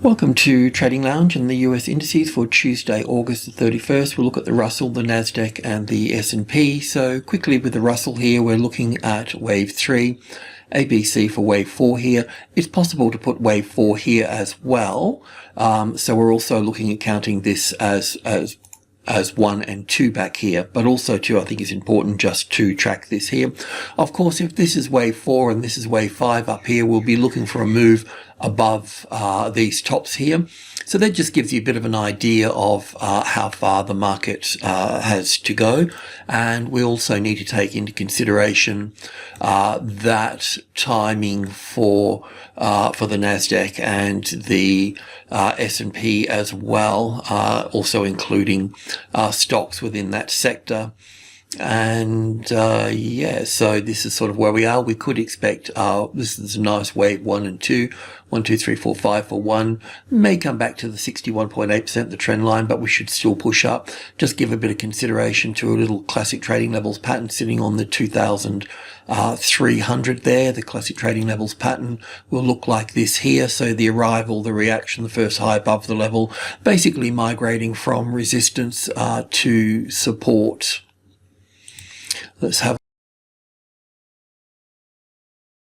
Welcome to Trading Lounge and the US indices for Tuesday, August the 31st. We'll look at the Russell, the NASDAQ and the S&P. So quickly with the Russell here, we're looking at wave 3, ABC for wave 4 here. It's possible to put wave 4 here as well. So we're also looking at counting this as 1 and 2 back here, but also too, I think it's important just to track this here. Of course, if this is wave 4 and this is wave 5 up here, we'll be looking for a move above these tops here. So that just gives you a bit of an idea of how far the market has to go. And we also need to take into consideration that timing for the NASDAQ and the S&P as well, also including stocks within that sector. And yeah, so this is sort of where we are. We could expect this is a nice wave 1 and 2, 1, 2, 3, 4, 5 for 1. May come back to the 61.8%, the trend line, but we should still push up. Just give a bit of consideration to a little classic trading levels pattern sitting on the 2,300 there. The classic trading levels pattern will look like this here. So the arrival, the reaction, the first high above the level, basically migrating from resistance to support. Let's have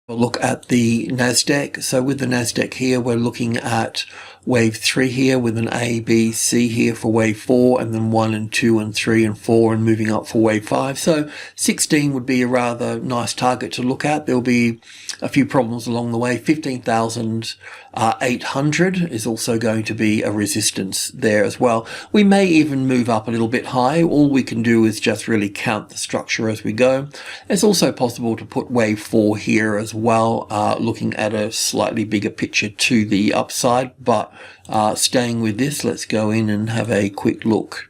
a look at the NASDAQ. So with the NASDAQ here, we're looking at wave 3 here with an A, B, C here for wave 4, and then 1 and 2 and 3 and 4 and moving up for wave 5. So 16 would be a rather nice target to look at. There'll be a few problems along the way. 15,800 is also going to be a resistance there as well. We may even move up a little bit high. All we can do is just really count the structure as we go. It's also possible to put wave 4 here as well, looking at a slightly bigger picture to the upside, but staying with this, let's go in and have a quick look.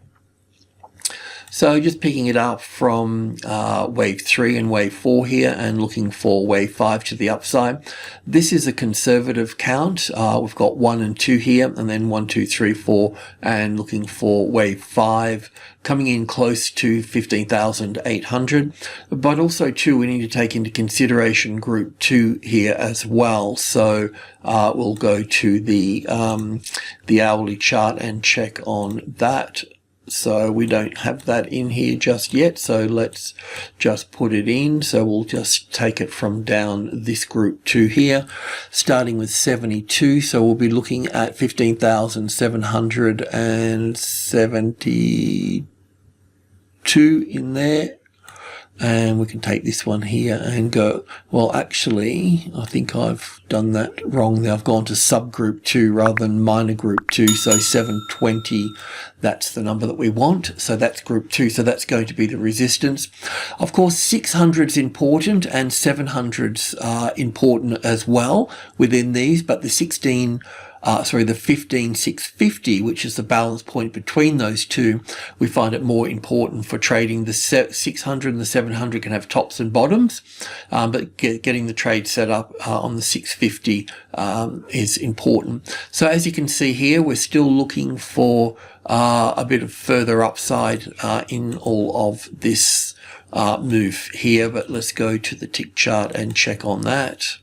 So just picking it up from wave 3 and wave 4 here and looking for wave 5 to the upside. This is a conservative count. We've got 1 and 2 here, and then 1, 2, 3, 4, and looking for wave 5 coming in close to 15,800. But also too, we need to take into consideration group 2 here as well. So we'll go to the hourly chart and check on that. So we don't have that in here just yet, so let's just put it in. So we'll just take it from down this group 2 here, starting with 72. So we'll be looking at 15,772 in there. And we can take this one here and go, well, actually, I think I've done that wrong there. I've gone to subgroup 2 rather than minor group 2. So 720, that's the number that we want. So that's group 2. So that's going to be the resistance. Of course, 600's important and 700's important as well within these, but the 15,650, which is the balance point between those two, we find it more important for trading. The 600 and the 700 can have tops and bottoms, but getting the trade set up on the 650 is important. So as you can see here, we're still looking for a bit of further upside in all of this move here, but let's go to the tick chart and check on that.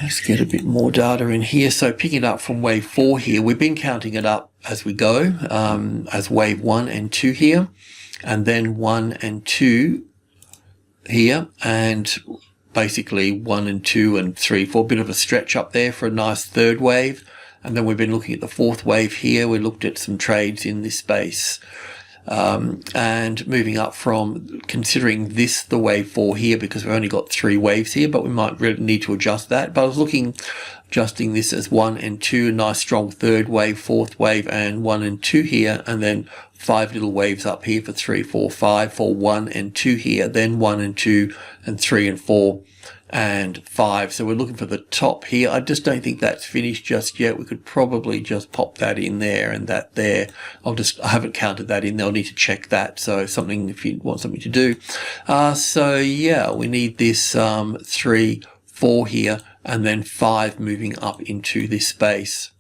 Let's get a bit more data in here. So picking it up from wave 4 here, we've been counting it up as we go, as wave 1 and 2 here, and then 1 and 2 here, and basically 1 and 2 and 3 for a bit of a stretch up there for a nice third wave. And then we've been looking at the fourth wave here. We looked at some trades in this space. And moving up from, considering this the wave 4 here, because we've only got 3 waves here, but we might really need to adjust that. But I was adjusting this as 1 and 2, a nice strong third wave, fourth wave, and 1 and 2 here, and then 5 little waves up here for 3, 4, 5, for 1 and 2 here, then 1 and 2 and 3 and 4 and 5. So we're looking for the top here. I just don't think that's finished just yet. We could probably just pop that in there and that there. I haven't counted that in there. I'll need to check that. So something, if you want something to do. So yeah, we need this 3, 4 here, and then 5 moving up into this space.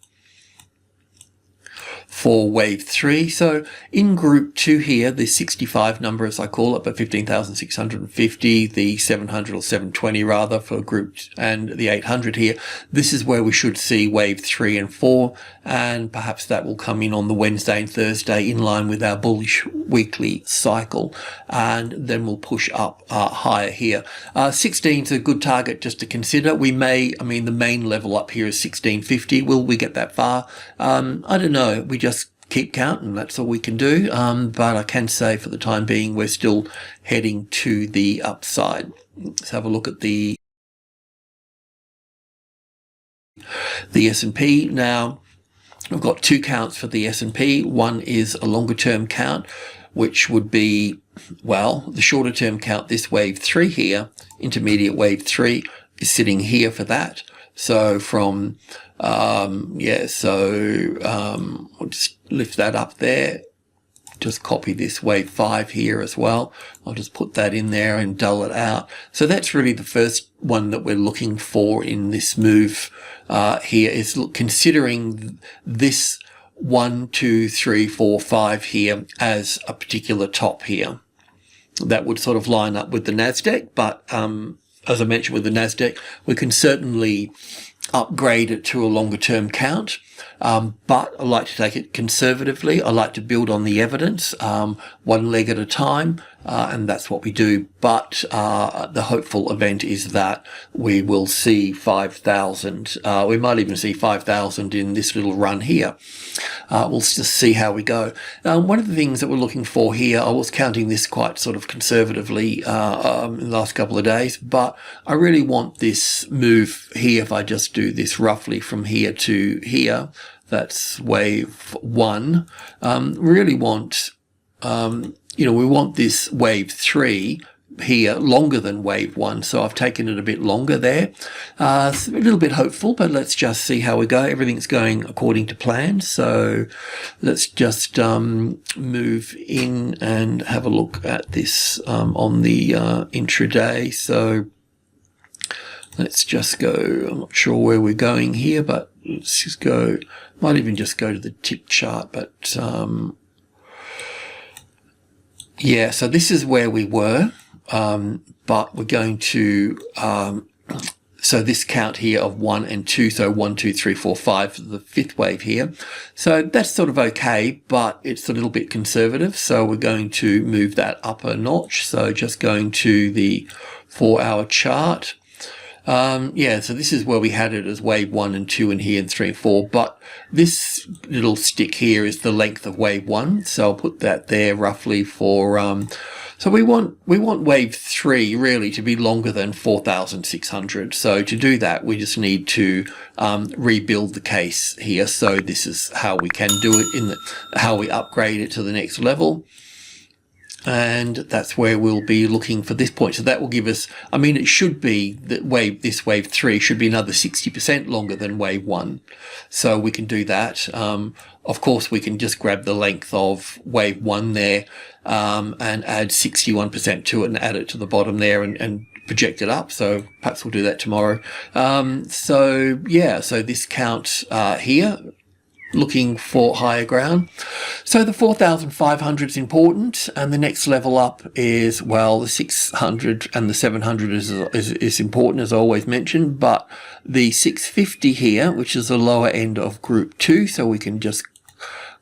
for wave 3. So in group 2 here, the 65 number as I call it, but 15,650, the 700 or 720 rather for group, and the 800 here, this is where we should see wave 3 and 4, and perhaps that will come in on the Wednesday and Thursday in line with our bullish weekly cycle, and then we'll push up higher here. 16 is a good target just to consider. We may, I mean, the main level up here is 1650. Will we get that far? I don't know. We just keep counting. That's all we can do. But I can say for the time being, we're still heading to the upside. Let's have a look at the S&P. Now, I've got two counts for the S&P. One is a longer term count, which would be, well, the shorter term count, this wave 3 here, intermediate wave 3 is sitting here for that. So from, we'll just lift that up there. Just copy this wave 5 here as well. I'll just put that in there and dull it out. So that's really the first one that we're looking for in this move here, is considering this 1, 2, 3, 4, 5 here as a particular top here. That would sort of line up with the NASDAQ, but as I mentioned with the NASDAQ, we can certainly upgrade it to a longer term count. But I like to take it conservatively. I like to build on the evidence, one leg at a time, and that's what we do. But the hopeful event is that we will see 5,000. We might even see 5,000 in this little run here. We'll just see how we go. One of the things that we're looking for here, I was counting this quite sort of conservatively in the last couple of days, but I really want this move here, if I just do this roughly from here to here, that's wave 1. Really want, we want this wave 3 here longer than wave 1, so I've taken it a bit longer there. It's a little bit hopeful, but let's just see how we go. Everything's going according to plan, so let's just move in and have a look at this on the intraday. So let's just go, I'm not sure where we're going here, but let's just go, might even just go to the tick chart, but yeah, so this is where we were, but we're going to, so this count here of 1 and 2, so 1, 2, 3, 4, 5 for the fifth wave here. So that's sort of okay, but it's a little bit conservative, so we're going to move that up a notch. So just going to the 4-hour chart. So this is where we had it as wave 1 and 2 and here and 3 and 4, but this little stick here is the length of wave 1, so I'll put that there roughly for, so we want wave 3 really to be longer than 4,600. So to do that, we just need to rebuild the case here. So this is how we can do it, how we upgrade it to the next level. And that's where we'll be looking for this point. So that will give us, I mean, it should be that this wave 3 should be another 60% longer than wave 1. So we can do that. Of course, we can just grab the length of wave 1 there, and add 61% to it and add it to the bottom there and project it up. So perhaps we'll do that tomorrow. So this count here, looking for higher ground. So the 4,500 is important, and the next level up is, well, the 600 and the 700 is important, as I always mentioned, but the 650 here, which is the lower end of group 2, so we can just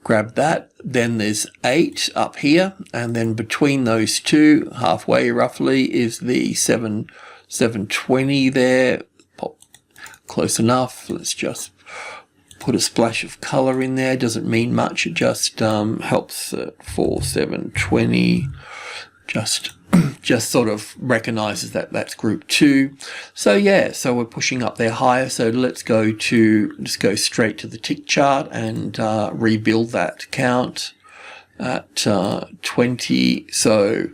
grab that. Then there's 8 up here, and then between those two, halfway roughly, is the 720 there. Pop close enough. Let's just put a splash of color in there. Doesn't mean much. It just helps for 720. Just sort of recognizes that that's group 2. So yeah, so we're pushing up there higher. So let's go straight to the tick chart and rebuild that count at 20. So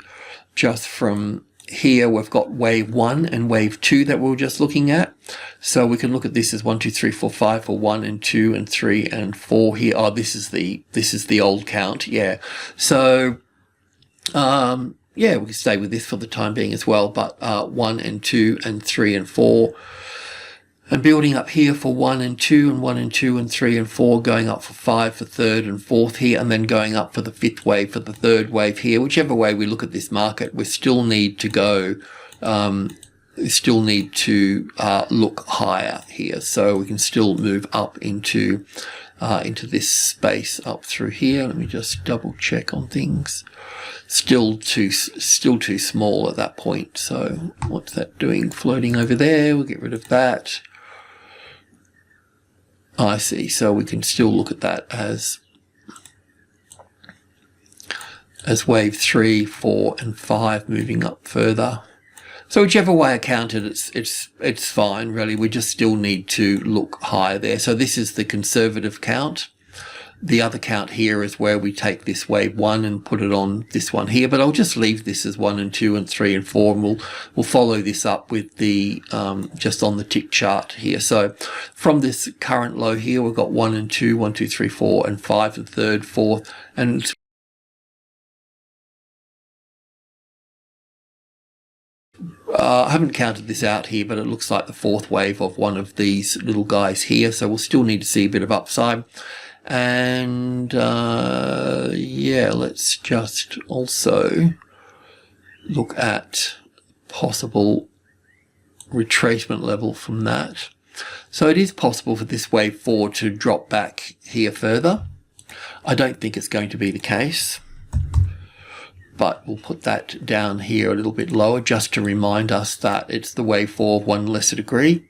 just from here we've got wave 1 and wave 2 that we were just looking at. So we can look at this as 1, 2, 3, 4, 5 for 1 and 2 and 3 and 4 here. Oh, this is the old count. Yeah. So we can stay with this for the time being as well, but 1 and 2 and 3 and 4. And building up here for 1 and 2 and 1 and 2 and 3 and 4, going up for 5 for third and fourth here, and then going up for the fifth wave for the third wave here. Whichever way we look at this market, we still need to go, we still need to look higher here. So we can still move up into this space up through here. Let me just double check on things. Still too small at that point. So what's that doing? Floating over there. We'll get rid of that. I see. So we can still look at that as wave 3, 4, and 5 moving up further. So whichever way I count it, it's fine really. We just still need to look higher there. So this is the conservative count. The other count here is where we take this wave 1 and put it on this one here, but I'll just leave this as 1 and 2 and 3 and 4, and we'll follow this up with the just on the tick chart here. So from this current low here, we've got 1 and 2, 1, 2, 3, 4, and 5, and third, fourth, and I haven't counted this out here, but it looks like the fourth wave of one of these little guys here. So we'll still need to see a bit of upside. And yeah, let's just also look at possible retracement level from that. So it is possible for this wave 4 to drop back here further. I don't think it's going to be the case, but we'll put that down here a little bit lower just to remind us that it's the wave 4 of one lesser degree.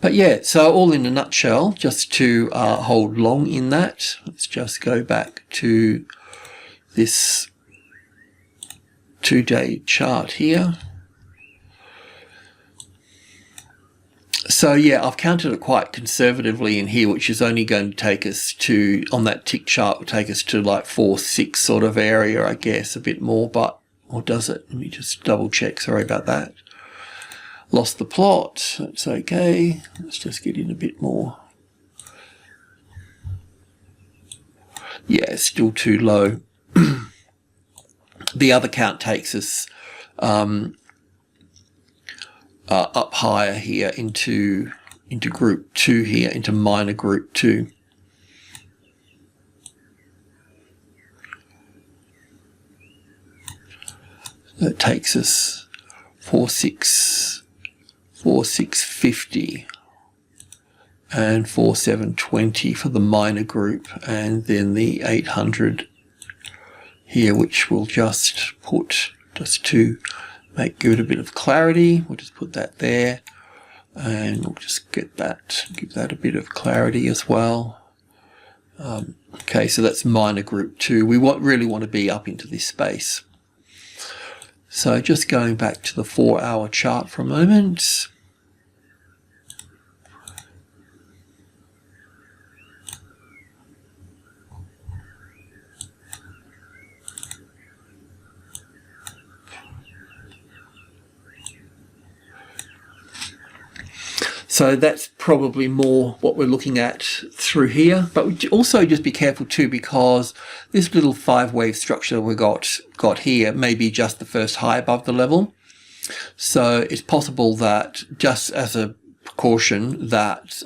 But yeah, so all in a nutshell, just to hold long in that, let's just go back to this 2-day chart here. So yeah, I've counted it quite conservatively in here, which is only going to take us to, on that tick chart, will take us to like 4-6 sort of area, I guess, a bit more, but, or does it? Let me just double check, sorry about that. Lost the plot, that's okay. Let's just get in a bit more. Yeah, it's still too low. The other count takes us up higher here into group 2 here, into minor group 2. That takes us 4650 and 4720 for the minor group, and then the 800 here, which we'll just put just to give it a bit of clarity. We'll just put that there, and we'll just give that a bit of clarity as well. Okay, so that's minor group 2. We really want to be up into this space. So just going back to the 4-hour chart for a moment. So that's probably more what we're looking at through here. But also just be careful too, because this little 5-wave structure we got here may be just the first high above the level. So it's possible that, just as a precaution, that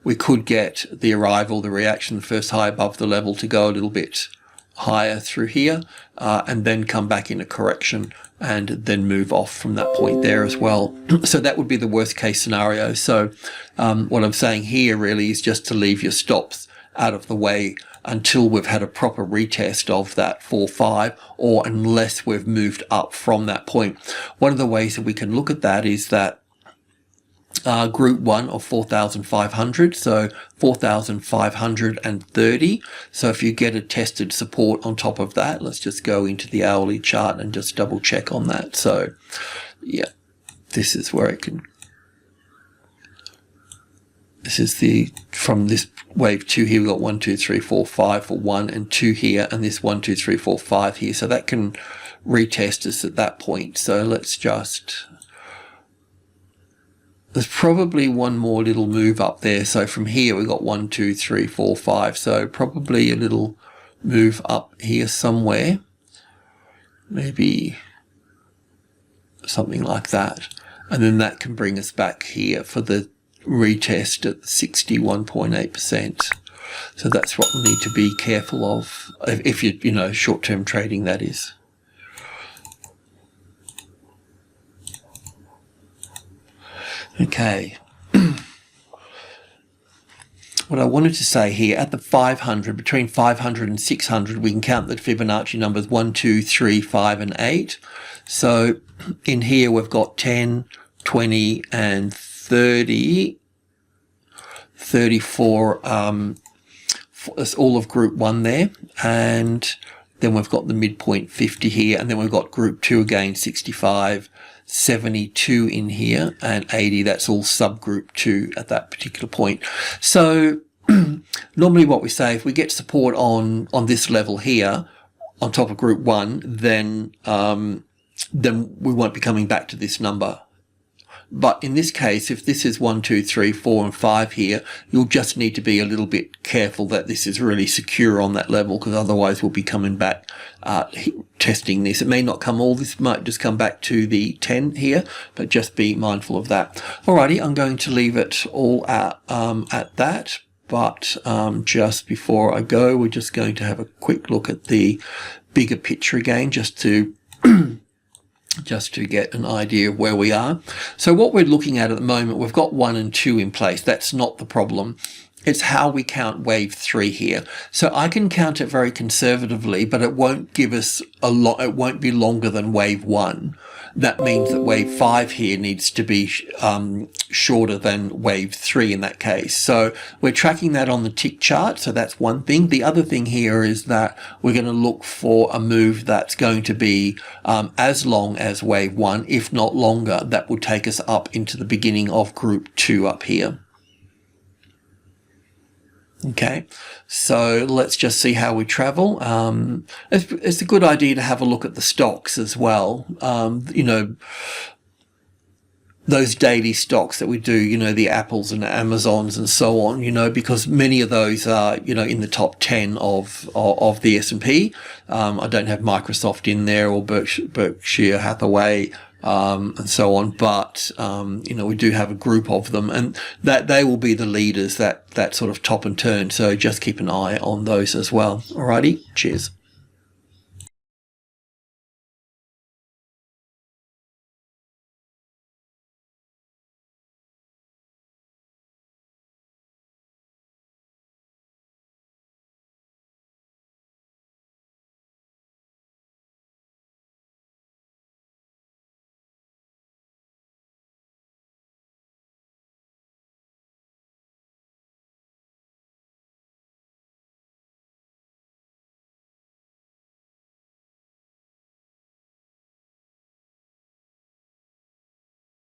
we could get the reaction, the first high above the level, to go a little bit higher through here, and then come back in a correction and then move off from that point there as well. So that would be the worst case scenario. So what I'm saying here really is just to leave your stops out of the way until we've had a proper retest of that 4-5, or unless we've moved up from that point. One of the ways that we can look at that is that group 1 of 4,500, so 4,530. So if you get a tested support on top of that, let's just go into the hourly chart and just double check on that. So yeah, this is where it can, this is from this wave 2 here, we've got 1, 2, 3, 4, 5 for 1 and 2 here, and this 1, 2, 3, 4, 5 here. So that can retest us at that point. So let's just, there's probably one more little move up there. So from here we've got 1, 2, 3, 4, 5. So probably a little move up here somewhere. Maybe something like that. And then that can bring us back here for the retest at 61.8%. So that's what we need to be careful of if you know, short-term trading, that is. Okay. What I wanted to say here, at the 500, between 500 and 600, we can count the Fibonacci numbers 1, 2, 3, 5, and 8. So in here we've got 10, 20, and 30, 34, that's all of group 1 there. And then we've got the midpoint 50 here, and then we've got group 2 again, 65, 72 in here, and 80, that's all subgroup 2 at that particular point. So normally what we say, if we get support on this level here, on top of group 1, then we won't be coming back to this number. But in this case, if this is 1, 2, 3, 4, and 5 here, you'll just need to be a little bit careful that this is really secure on that level, because otherwise we'll be coming back testing this. It may not come all, this might just come back to the 10 here, but just be mindful of that. Alrighty, I'm going to leave it all at that. But just before I go, we're just going to have a quick look at the bigger picture again, just to get an idea of where we are. So what we're looking at the moment, we've got 1 and 2 in place. That's not the problem. It's how we count wave 3 here. So I can count it very conservatively, but it won't give us a lot. It won't be longer than wave 1. That means that wave 5 here needs to be shorter than wave 3 in that case. So we're tracking that on the tick chart. So that's one thing. The other thing here is that we're going to look for a move that's going to be as long as wave 1, if not longer. That will take us up into the beginning of group 2 up here. Okay, so let's just see how we travel. It's a good idea to have a look at the stocks as well. You know, those daily stocks that we do, you know, the Apples and Amazons and so on, you know, because many of those are, you know, in the top 10 of the S&P. I don't have Microsoft in there, or Berkshire Hathaway, and so on, but you know, we do have a group of them, and that they will be the leaders, that sort of top and turn. So just keep an eye on those as well. Alrighty, cheers.